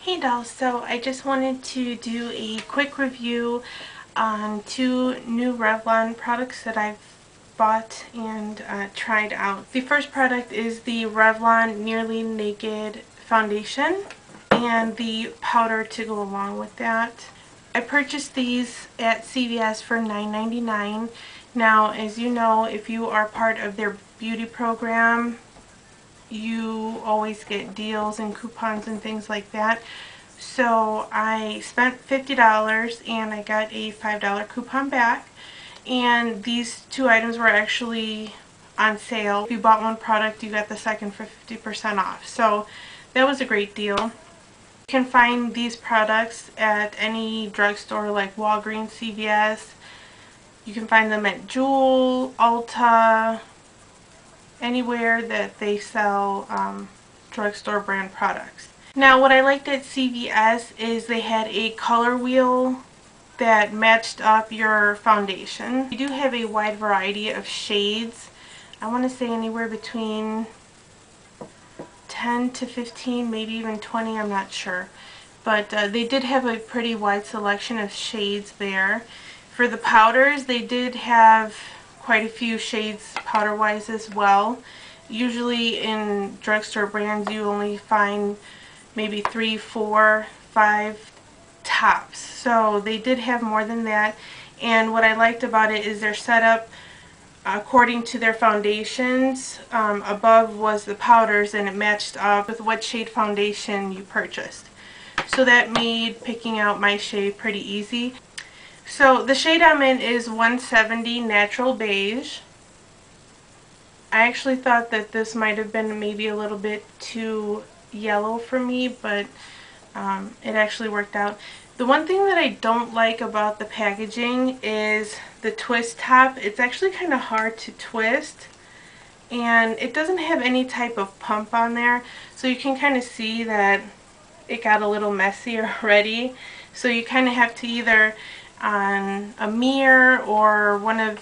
Hey dolls, so I just wanted to do a quick review on two new Revlon products that I've bought and tried out. The first product is the Revlon Nearly Naked Foundation and the powder to go along with that. I purchased these at CVS for $9.99. Now, as you know, if you are part of their beauty program, you always get deals and coupons and things like that. So I spent $50 and I got a $5 coupon back, and these two items were actually on sale. If you bought one product, you got the second for 50% off. So that was a great deal. You can find these products at any drugstore like Walgreens, CVS. You can find them at Jewel, Ulta, anywhere that they sell drugstore brand products. Now, what I liked at CVS is they had a color wheel that matched up your foundation. You do have a wide variety of shades. I want to say anywhere between 10 to 15, maybe even 20, I'm not sure. But they did have a pretty wide selection of shades there. For the powders, they did have quite a few shades powder-wise as well. Usually in drugstore brands you only find maybe 3, 4, 5 tops. So they did have more than that. And what I liked about it is they're set up according to their foundations. Above was the powders and it matched up with what shade foundation you purchased. So that made picking out my shade pretty easy. So the shade I'm in is 170 Natural Beige. I actually thought that this might have been maybe a little bit too yellow for me, but it actually worked out. The one thing that I don't like about the packaging is the twist top. It's actually kind of hard to twist, and it doesn't have any type of pump on there, so you can kind of see that it got a little messy already. So you kind of have to either on a mirror or one of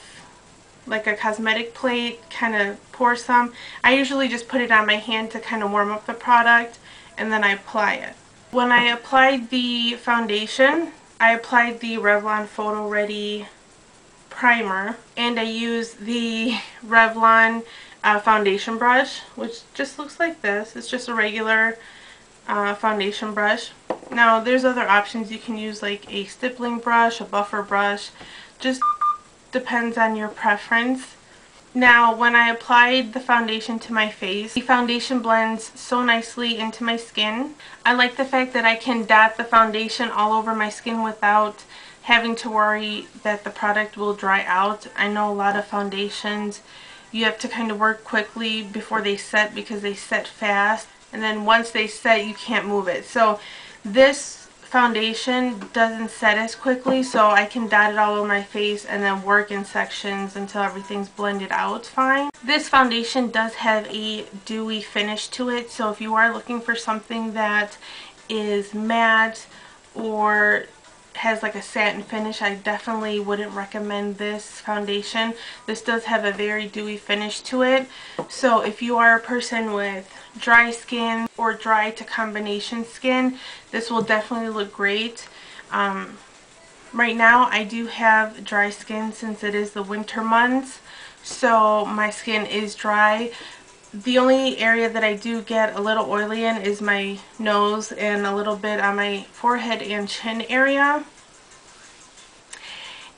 like a cosmetic plate kind of pour some. I usually just put it on my hand to kind of warm up the product and then I apply it. When I applied the foundation, I applied the Revlon Photo Ready primer, and I used the Revlon foundation brush, which just looks like this. It's just a regular foundation brush. Now there's other options. You can use like a stippling brush, a buffer brush, just depends on your preference. Now when I applied the foundation to my face, the foundation blends so nicely into my skin. I like the fact that I can dot the foundation all over my skin without having to worry that the product will dry out. I know a lot of foundations you have to kind of work quickly before they set because they set fast, and then once they set you can't move it. So this foundation doesn't set as quickly, so I can dot it all over my face and then work in sections until everything's blended out fine. This foundation does have a dewy finish to it, so if you are looking for something that is matte or has like a satin finish, I definitely wouldn't recommend this foundation. This does have a very dewy finish to it, so if you are a person with dry skin or dry to combination skin, this will definitely look great. Right now I do have dry skin since it is the winter months, so my skin is dry. The only area that I do get a little oily in is my nose and a little bit on my forehead and chin area.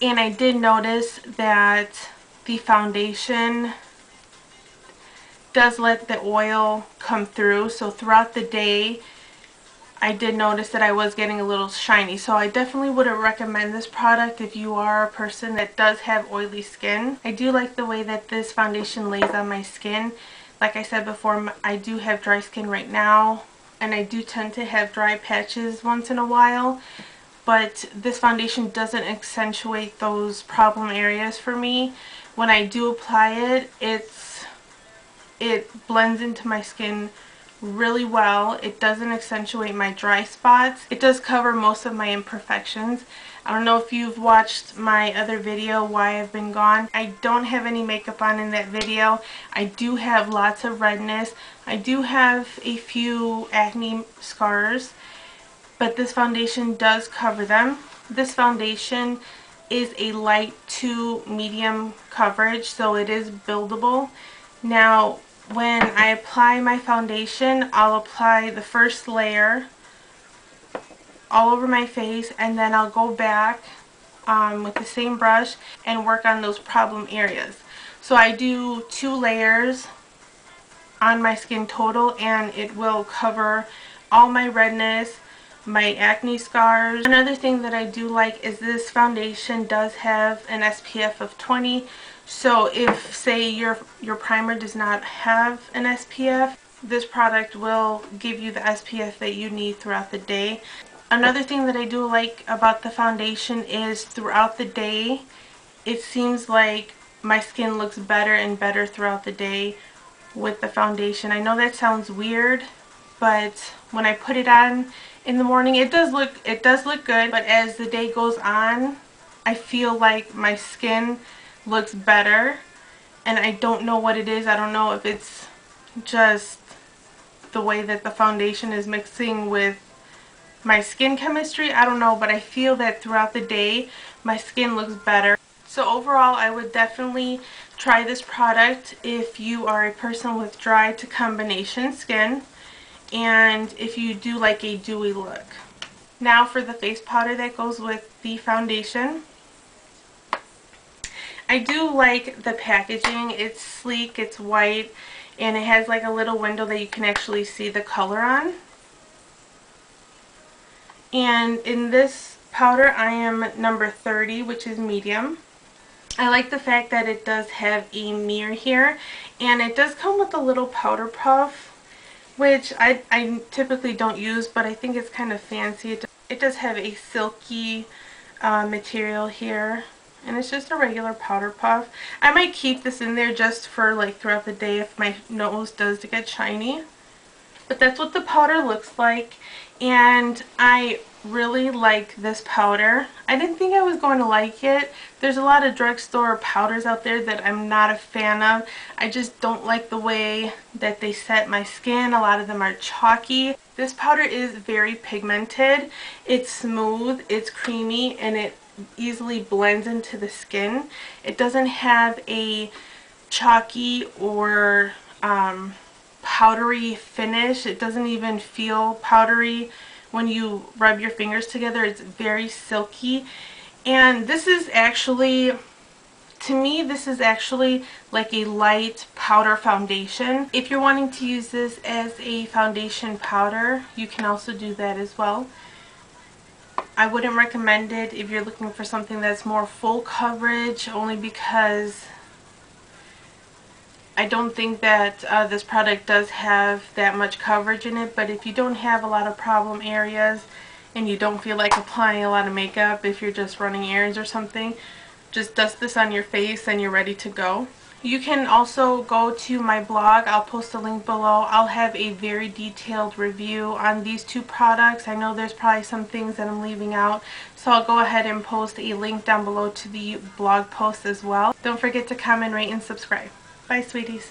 And I did notice that the foundation does let the oil come through, so throughout the day I did notice that I was getting a little shiny. So I definitely wouldn't recommend this product if you are a person that does have oily skin. I do like the way that this foundation lays on my skin. Like I said before, I do have dry skin right now, and I do tend to have dry patches once in a while, but this foundation doesn't accentuate those problem areas for me. When I do apply it, it blends into my skin really well. It doesn't accentuate my dry spots. It does cover most of my imperfections. I don't know if you've watched my other video, Why I've Been Gone. I don't have any makeup on in that video. I do have lots of redness. I do have a few acne scars. but this foundation does cover them. This foundation is a light to medium coverage, so it is buildable. Now, when I apply my foundation, I'll apply the first layer all over my face, and then I'll go back with the same brush and work on those problem areas. So I do 2 layers on my skin total, and it will cover all my redness, my acne scars. Another thing that I do like is this foundation does have an SPF of 20. So if, say, your primer does not have an SPF, this product will give you the SPF that you need throughout the day. Another thing that I do like about the foundation is throughout the day, it seems like my skin looks better and better throughout the day with the foundation. I know that sounds weird, but when I put it on in the morning, it does look good, but as the day goes on, I feel like my skin looks better, and I don't know what it is. I don't know if it's just the way that the foundation is mixing with my skin chemistry. I don't know, but I feel that throughout the day my skin looks better. So overall, I would definitely try this product if you are a person with dry to combination skin and if you do like a dewy look. Now for the face powder that goes with the foundation. I do like the packaging. It's sleek, it's white, and it has like a little window that you can actually see the color on. And in this powder I am number 30, which is medium. I like the fact that it does have a mirror here, and it does come with a little powder puff, which I typically don't use, but I think it's kind of fancy. It does have a silky material here, and it's just a regular powder puff. I might keep this in there just for like throughout the day if my nose does get shiny. But that's what the powder looks like, and I really like this powder. I didn't think I was going to like it. There's a lot of drugstore powders out there that I'm not a fan of. I just don't like the way that they set my skin. A lot of them are chalky. This powder is very pigmented. It's smooth, it's creamy, and it easily blends into the skin. It doesn't have a chalky or powdery finish. It doesn't even feel powdery when you rub your fingers together. It's very silky, and this is actually, to me, this is actually like a light powder foundation. If you're wanting to use this as a foundation powder, you can also do that as well. I wouldn't recommend it if you're looking for something that's more full coverage, only because I don't think that this product does have that much coverage in it. But if you don't have a lot of problem areas and you don't feel like applying a lot of makeup, if you're just running errands or something, just dust this on your face and you're ready to go. You can also go to my blog. I'll post a link below. I'll have a very detailed review on these 2 products. I know there's probably some things that I'm leaving out, so I'll go ahead and post a link down below to the blog post as well. Don't forget to comment, rate, and subscribe. Bye, sweeties.